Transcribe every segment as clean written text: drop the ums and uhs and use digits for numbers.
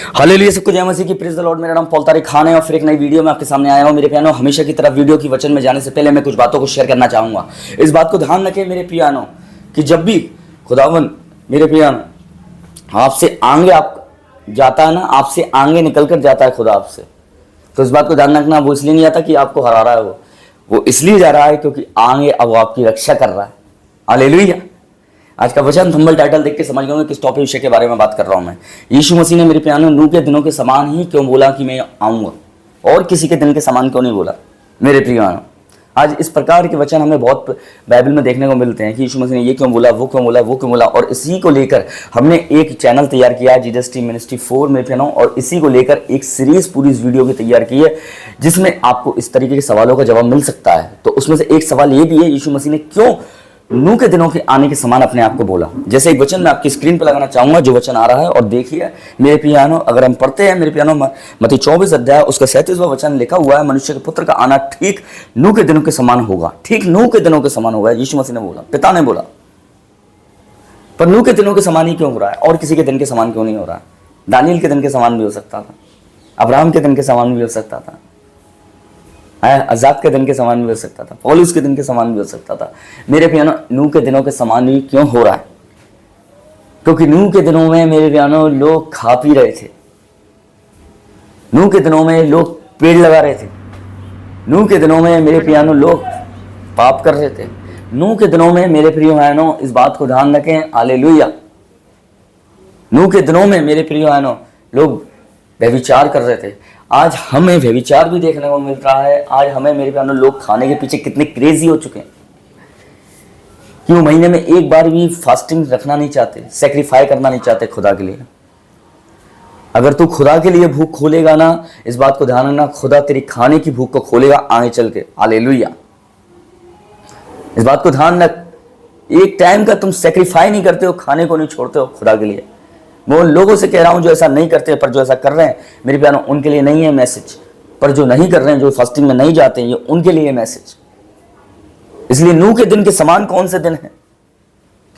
Hallelujah, सबको जय मसीह की, प्रेज द लॉर्ड। मेरा नाम पॉल तारिक खान है और फिर एक नई वीडियो में आपके सामने आया हूँ। मेरे प्यानो, हमेशा की तरह वीडियो की वचन में जाने से पहले मैं कुछ बातों को शेयर करना चाहूँगा। इस बात को ध्यान रखें मेरे प्यानो कि जब भी खुदावन मेरे प्यानो आपसे आगे आप जाता है ना, आपसे आगे निकल कर जाता है खुदा आपसे, तो इस बात को ध्यान रखना, वो इसलिए नहीं आता कि आपको हरा रहा है, वो इसलिए जा रहा है क्योंकि आगे अब वो आपकी रक्षा कर रहा है। हालेलुया। आज का वचन थंबनेल टाइटल देख के समझ गए किस टॉपिक विषय के बारे में बात कर रहा हूं मैं। यीशु मसीह ने मेरे प्यानो नूह के दिनों के समान ही क्यों बोला कि मैं आऊंगा, और किसी के दिन के समान क्यों नहीं बोला मेरे प्यानो। आज इस प्रकार के वचन हमें बहुत बाइबल में देखने को मिलते हैं कि यीशु मसीह ने ये क्यों बोला, वो क्यों बोला, वो क्यों बोला, और इसी को लेकर हमने एक चैनल तैयार किया है, जीसस टीम मिनिस्ट्री 4 मेरे प्यानो, और इसी को लेकर एक सीरीज पूरी इस वीडियो की तैयार की है जिसमें आपको इस तरीके के सवालों का जवाब मिल सकता है। तो उसमें से एक सवाल ये भी है, यीशु मसीह ने क्यों नूह के दिनों के आने के समान अपने आप को बोला। जैसे एक वचन मैं आपकी स्क्रीन पर लगाना चाहूंगा, जो वचन आ रहा है, और देखिए मेरे प्यानो, अगर हम पढ़ते हैं मेरे प्यानो मत्ती 24 अध्याय उसका 37वां वचन लिखा हुआ है, मनुष्य के पुत्र का आना ठीक नूह के दिनों के समान होगा। ठीक नूह के दिनों के समान होगा, यीशु मसीह ने बोला, पिता ने बोला। पर नूह के दिनों के समान ही क्यों हो रहा है, और किसी के दिन के समान क्यों नहीं हो रहा है? दानियल के दिन के समान भी हो सकता था, अब्राहम के दिन के समान भी हो सकता था, आजाद के दिन के समान भी हो सकता था, पौलुस के दिन के समान भी हो सकता था। मेरे प्यानो, नूह के दिनों के समान भी क्यों हो रहा है? क्योंकि नूह के दिनों में मेरे प्यानो लोग खा पी रहे थे। नूह के दिनों में लोग पेड़ लगा रहे थे। नूह के दिनों में मेरे प्यानो लोग पाप कर रहे थे। नूह के दिनों में मेरे प्रिय बहनों, इस बात को ध्यान रखें, हालेलुया। नूह के दिनों में मेरे प्रिय बहनों लोग व्यभिचार कर रहे थे। आज हमें व्यभिचार भी देखने को मिल रहा है। आज हमें मेरे प्यानो लोग खाने के पीछे कितने क्रेजी हो चुके हैं कि वो महीने में एक बार भी फास्टिंग रखना नहीं चाहते, सेक्रीफाई करना नहीं चाहते खुदा के लिए। अगर तू खुदा के लिए भूख खोलेगा ना, इस बात को ध्यान रखना, खुदा तेरी खाने की भूख को खोलेगा आगे चल के। हालेलुया। इस बात को ध्यान रख, एक टाइम का तुम सेक्रीफाई नहीं करते हो, खाने को नहीं छोड़ते हो खुदा के लिए। मैं उन लोगों से कह रहा हूं जो ऐसा नहीं करते, पर जो ऐसा कर रहे हैं मेरे प्यारों, उनके लिए नहीं है मैसेज। पर जो नहीं कर रहे हैं, जो फास्टिंग में नहीं जाते हैं, ये उनके लिए मैसेज। इसलिए नूह के दिन के समान कौन से दिन है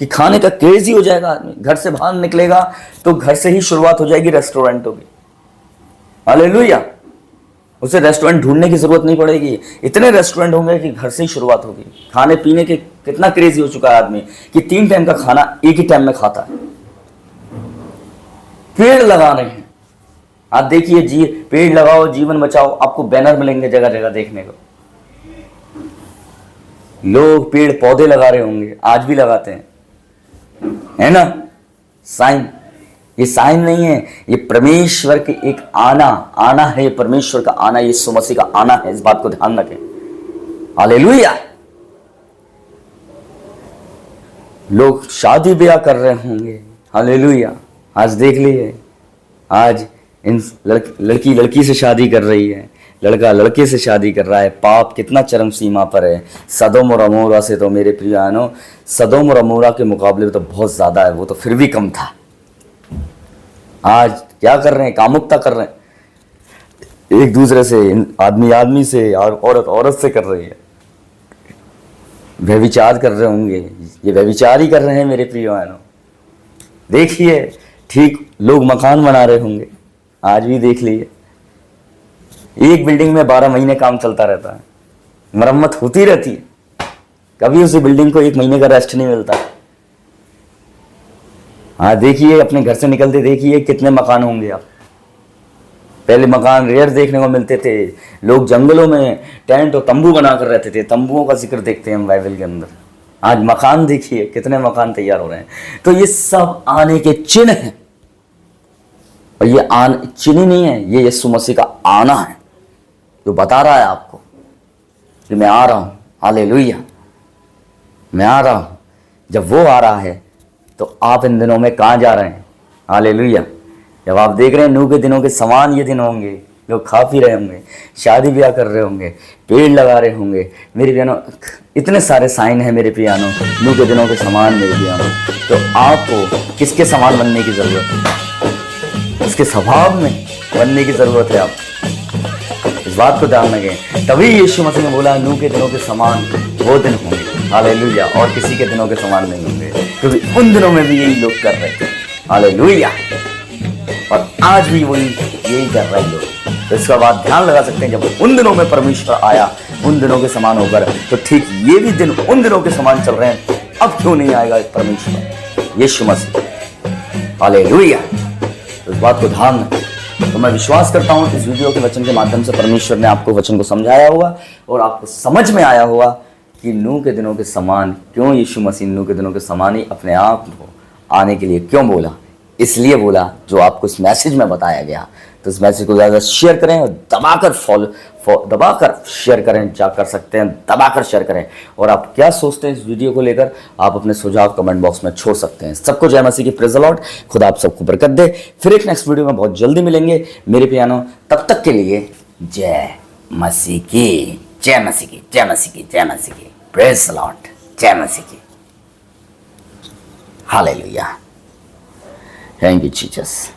कि खाने का क्रेजी हो जाएगा आदमी। घर से बाहर निकलेगा तो घर से ही शुरुआत हो जाएगी रेस्टोरेंटों की। हालेलुया। उसे रेस्टोरेंट ढूंढने की जरूरत नहीं पड़ेगी, इतने रेस्टोरेंट होंगे कि घर से ही शुरुआत होगी। खाने पीने के कितना क्रेजी हो चुका है आदमी कि 3 टाइम का खाना एक ही टाइम में खाता है। पेड़ लगा रहे हैं, आप देखिए जी, पेड़ लगाओ जीवन बचाओ, आपको बैनर मिलेंगे जगह जगह देखने को। लोग पेड़ पौधे लगा रहे होंगे, आज भी लगाते हैं, है ना। साइन, ये साइन नहीं है, ये परमेश्वर के एक आना है, परमेश्वर का आना, यीशु मसीह का आना है। इस बात को ध्यान रखें। हालेलुया। लोग शादी ब्याह कर रहे होंगे। हालेलुया। आज देख लिए, आज इन लड़की से शादी कर रही है, लड़का लड़के से शादी कर रहा है। पाप कितना चरम सीमा पर है। सदोम और अमोरा से तो मेरे प्रियानो, सदोम और अमोरा के मुकाबले में तो बहुत ज्यादा है, वो तो फिर भी कम था। आज क्या कर रहे हैं? कामुकता कर रहे हैं एक दूसरे से, आदमी से और औरत से कर रही है। व्यभिचार कर रहे होंगे, ये व्यभिचार ही कर रहे हैं मेरे प्रियानो। देखिए, ठीक लोग मकान बना रहे होंगे, आज भी देख लिए, एक बिल्डिंग में 12 महीने काम चलता रहता है, मरम्मत होती रहती है, कभी उस बिल्डिंग को 1 महीने का रेस्ट नहीं मिलता। हाँ देखिए, अपने घर से निकलते देखिए कितने मकान होंगे आप। पहले मकान रेयर देखने को मिलते थे, लोग जंगलों में टेंट और तंबू बना कर रहते थे। तंबुओं का जिक्र देखते हैं हम बाइबल के अंदर। आज मकान देखिए, कितने मकान तैयार हो रहे हैं। तो ये सब आने के चिन्ह हैं, और ये चिन्ह नहीं है, ये यीशु मसीह का आना है, जो बता रहा है आपको कि मैं आ रहा हूं। हालेलुया। मैं आ रहा हूं। जब वो आ रहा है तो आप इन दिनों में कहां जा रहे हैं? हालेलुया। जब आप देख रहे हैं नूह के दिनों के समान ये दिन होंगे, लोग खा पी रहे होंगे, शादी ब्याह कर रहे होंगे, पेड़ लगा रहे होंगे। मेरे प्यानो, इतने सारे साइन हैं मेरे प्यानो, नूह के दिनों के समान मेरे प्यानो। तो आपको किसके समान बनने की जरूरत है? उसके स्वभाव में बनने की जरूरत है। आप इस बात को ध्यान रखें। तभी यीशु मसीह ने बोला नूह के दिनों के समान वो दिन होंगे। हालेलुया। और किसी के दिनों के समान नहीं होंगे, क्योंकि उन दिनों में भी यही लोग कर रहे थे। हालेलुया। और आज भी वही यही कर रहे हैं लोग। तो इसका बात ध्यान लगा सकते हैं, जब उन दिनों में परमेश्वर आया उन दिनों के समान होकर, तो ठीक ये भी दिन उन दिनों के समान चल रहे हैं। अब क्यों नहीं आएगा परमेश्वर यीशु मसीह? हालेलुया। तो इस बात को ध्यान रखें। तो मैं विश्वास करता हूँ इस वीडियो के वचन के माध्यम से परमेश्वर ने आपको वचन को समझाया होगा और आपको समझ में आया होगा कि नूह के दिनों के समान क्यों यीशु मसीह नूह के दिनों के समान ही अपने आप को आने के लिए क्यों बोला। इसलिए बोला जो आपको इस मैसेज में बताया गया। तो इस मैसेज को ज़्यादा शेयर करें और दबाकर शेयर करें, जा कर सकते हैं दबाकर शेयर करें। और आप क्या सोचते हैं इस वीडियो को लेकर, आप अपने सुझाव कमेंट बॉक्स में छोड़ सकते हैं। सबको जय मसीह की, प्रेज़ द लॉर्ड। खुदा आप सबको बरकत दे। फिर एक नेक्स्ट वीडियो में बहुत जल्दी मिलेंगे मेरे पियानो। तब तक के लिए जय मसीह की, जय मसीह की, जय मसीह की, जय मसीह की, प्रेज़ द लॉर्ड, जय मसीह की। हालेलुया। Thank you Jesus.